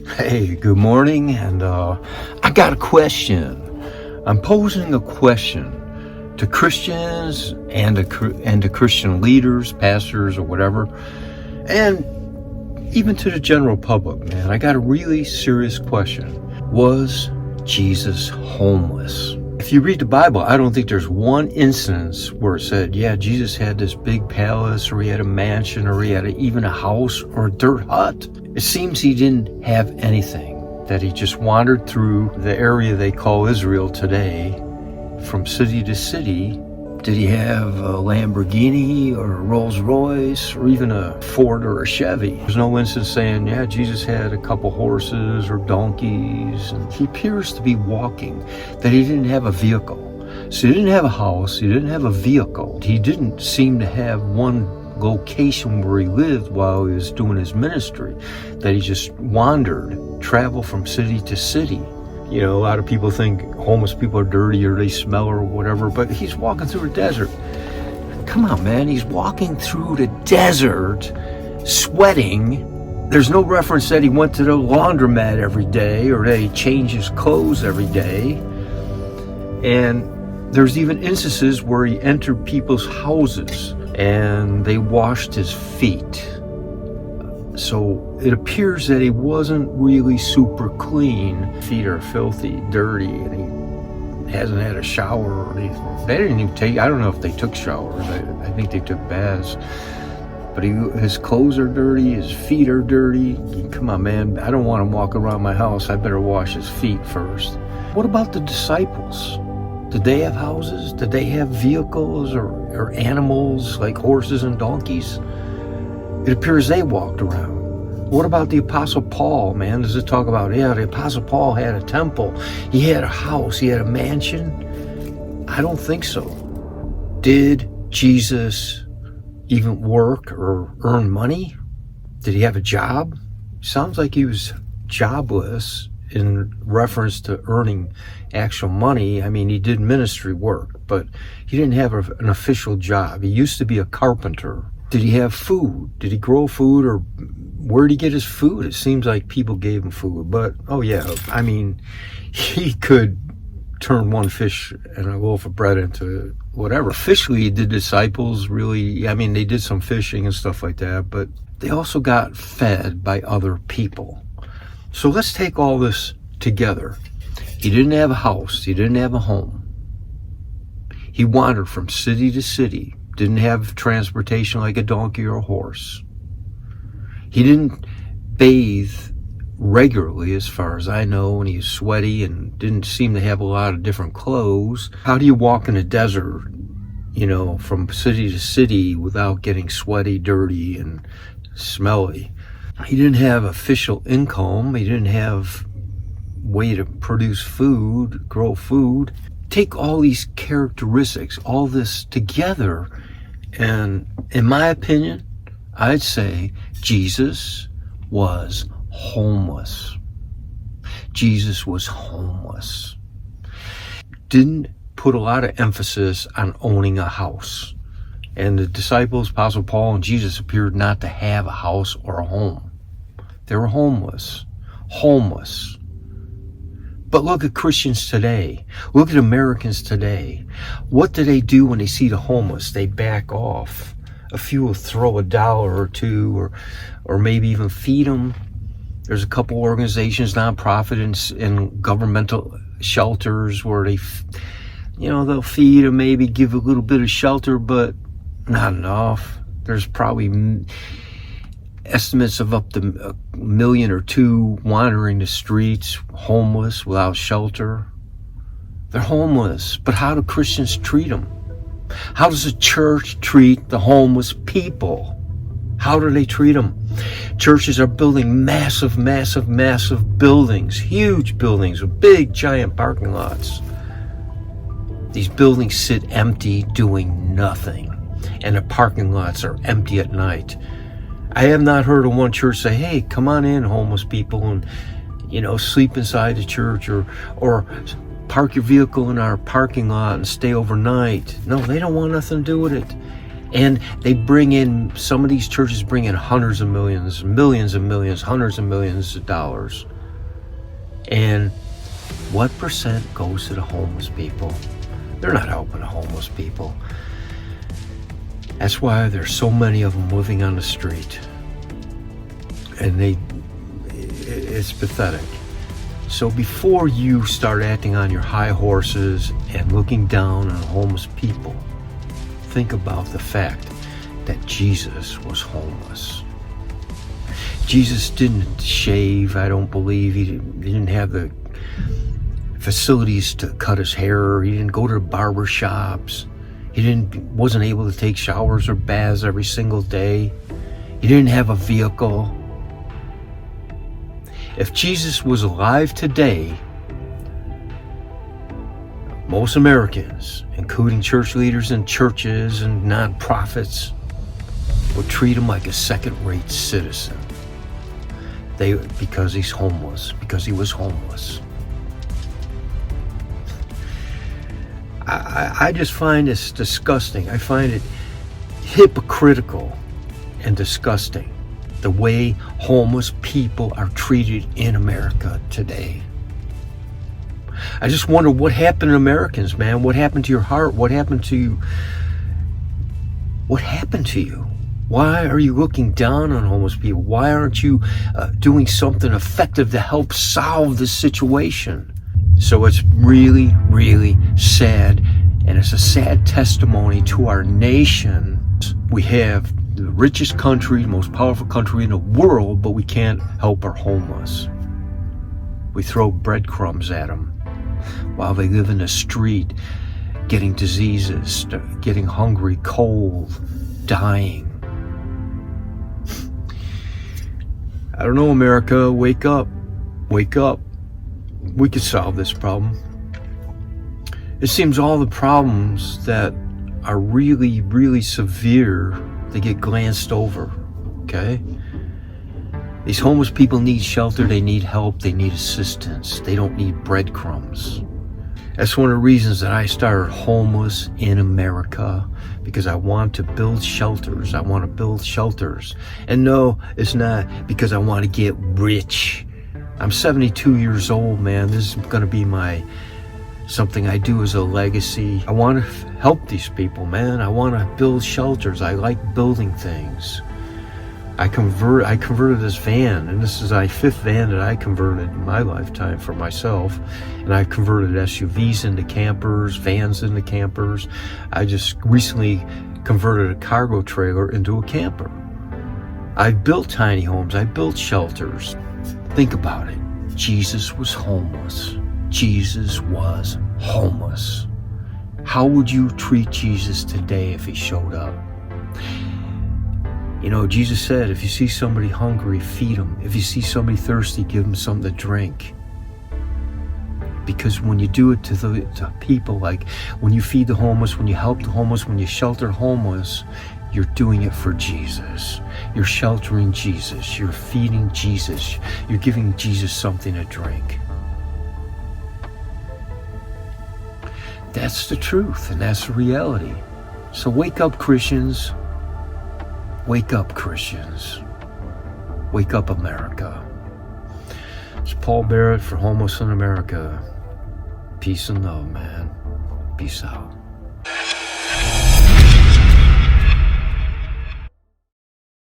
Hey, good morning, and I got a question. I'm posing a question to Christians and to Christian leaders, pastors, or whatever, and even to the general public, man. I got a really serious question. Was Jesus homeless? If you read the Bible, I don't think there's one instance where it said, yeah, Jesus had this big palace, or he had a mansion, or he had even a house or a dirt hut. It seems he didn't have anything, that he just wandered through the area they call Israel today, from city to city. Did he have a Lamborghini or a Rolls Royce or even a Ford or a Chevy? There's no instance saying, yeah, Jesus had a couple horses or donkeys. And he appears to be walking, that he didn't have a vehicle. So he didn't have a house, he didn't have a vehicle. He didn't seem to have one location where he lived while he was doing his ministry, that he just wandered, traveled from city to city. You know, a lot of people think homeless people are dirty or they smell or whatever, but he's walking through the desert. Come on, man, he's walking through the desert, sweating. There's no reference that he went to the laundromat every day or that he changed his clothes every day. And there's even instances where he entered people's houses and they washed his feet. So it appears that he wasn't really super clean. Feet are filthy, dirty, and he hasn't had a shower or anything. They didn't even take, I don't know if they took showers. I think they took baths. But his clothes are dirty, his feet are dirty. Come on, man, I don't want him walking around my house. I better wash his feet first. What about the disciples? Did they have houses? Did they have vehicles or animals like horses and donkeys? It appears they walked around. What about the Apostle Paul, man? Does it talk about, yeah, the Apostle Paul had a temple, he had a house, he had a mansion? I don't think so. Did Jesus even work or earn money? Did he have a job? Sounds like he was jobless in reference to earning actual money. I mean, he did ministry work, but he didn't have an official job. He used to be a carpenter. Did he have food? Did he grow food, or where did he get his food? It seems like people gave him food, but oh yeah, I mean, he could turn one fish and a loaf of bread into whatever. Officially, the disciples really, I mean, they did some fishing and stuff like that, but they also got fed by other people. So let's take all this together. He didn't have a house. He didn't have a home. He wandered from city to city. Didn't have transportation like a donkey or a horse. He didn't bathe regularly, as far as I know, and he was sweaty and didn't seem to have a lot of different clothes. How do you walk in a desert, you know, from city to city without getting sweaty, dirty, and smelly? He didn't have official income. He didn't have way to produce food, grow food. Take all these characteristics, all this together, and in my opinion, I'd say Jesus was homeless. Jesus was homeless. Didn't put a lot of emphasis on owning a house. And the disciples, Apostle Paul and Jesus, appeared not to have a house or a home. They were homeless. Homeless. But look at Christians today. Look at Americans today. What do they do when they see the homeless? They back off. A few will throw $1 or $2 or maybe even feed them. There's a couple organizations, nonprofit and governmental shelters where they, you know, they'll feed and maybe give a little bit of shelter, but not enough. There's probably estimates of up to 1 million or 2 wandering the streets, homeless, without shelter. They're homeless, but how do Christians treat them? How does the church treat the homeless people? How do they treat them? Churches are building massive buildings, huge buildings with big, giant parking lots. These buildings sit empty, doing nothing, and the parking lots are empty at night. I have not heard of one church say, hey, come on in, homeless people, and, you know, sleep inside the church, or park your vehicle in our parking lot and stay overnight. No, they don't want nothing to do with it. And they bring in, some of these churches bring in hundreds of millions, millions and millions, hundreds of millions of dollars. And what percent goes to the homeless people? They're not helping the homeless people. That's why there's so many of them living on the street. And it's pathetic. So before you start acting on your high horses and looking down on homeless people, think about the fact that Jesus was homeless. Jesus didn't shave, I don't believe. He didn't have the facilities to cut his hair. He didn't go to the barber shops. He wasn't able to take showers or baths every single day. He didn't have a vehicle. If Jesus was alive today, most Americans, including church leaders and churches and nonprofits, would treat him like a second-rate citizen. Because he's homeless, because he was homeless. I just find this disgusting. I find it hypocritical and disgusting, the way homeless people are treated in America today. I just wonder what happened to Americans, man. What happened to your heart? What happened to you? What happened to you? Why are you looking down on homeless people? Why aren't you doing something effective to help solve this situation? So it's really, really sad, and it's a sad testimony to our nation. We have the richest country, the most powerful country in the world, but we can't help our homeless. We throw breadcrumbs at them while they live in the street, getting diseases, getting hungry, cold, dying. I don't know, America, wake up. Wake up. We could solve this problem. It seems all the problems that are really, really severe, they get glanced over, okay? These homeless people need shelter, they need help, they need assistance. They don't need breadcrumbs. That's one of the reasons that I started Homeless in America, because I want to build shelters. I want to build shelters. And no, it's not because I want to get rich. I'm 72 years old, man. This is going to be something I do as a legacy. I want to help these people, man. I want to build shelters. I like building things. I converted this van, and this is my 5th van that I converted in my lifetime for myself. And I've converted SUVs into campers, vans into campers. I just recently converted a cargo trailer into a camper. I've built tiny homes. I built shelters. Think about it. Jesus was homeless. Jesus was homeless. How would you treat Jesus today if he showed up? You know, Jesus said, if you see somebody hungry, feed them. If you see somebody thirsty, give them something to drink. Because when you do it to people, like when you feed the homeless, when you help the homeless, when you shelter homeless, you're doing it for Jesus. You're sheltering Jesus. You're feeding Jesus. You're giving Jesus something to drink. That's the truth, and that's the reality. So wake up, Christians. Wake up, Christians. Wake up, America. It's Paul Barrett for Homeless in America. Peace and love, man. Peace out.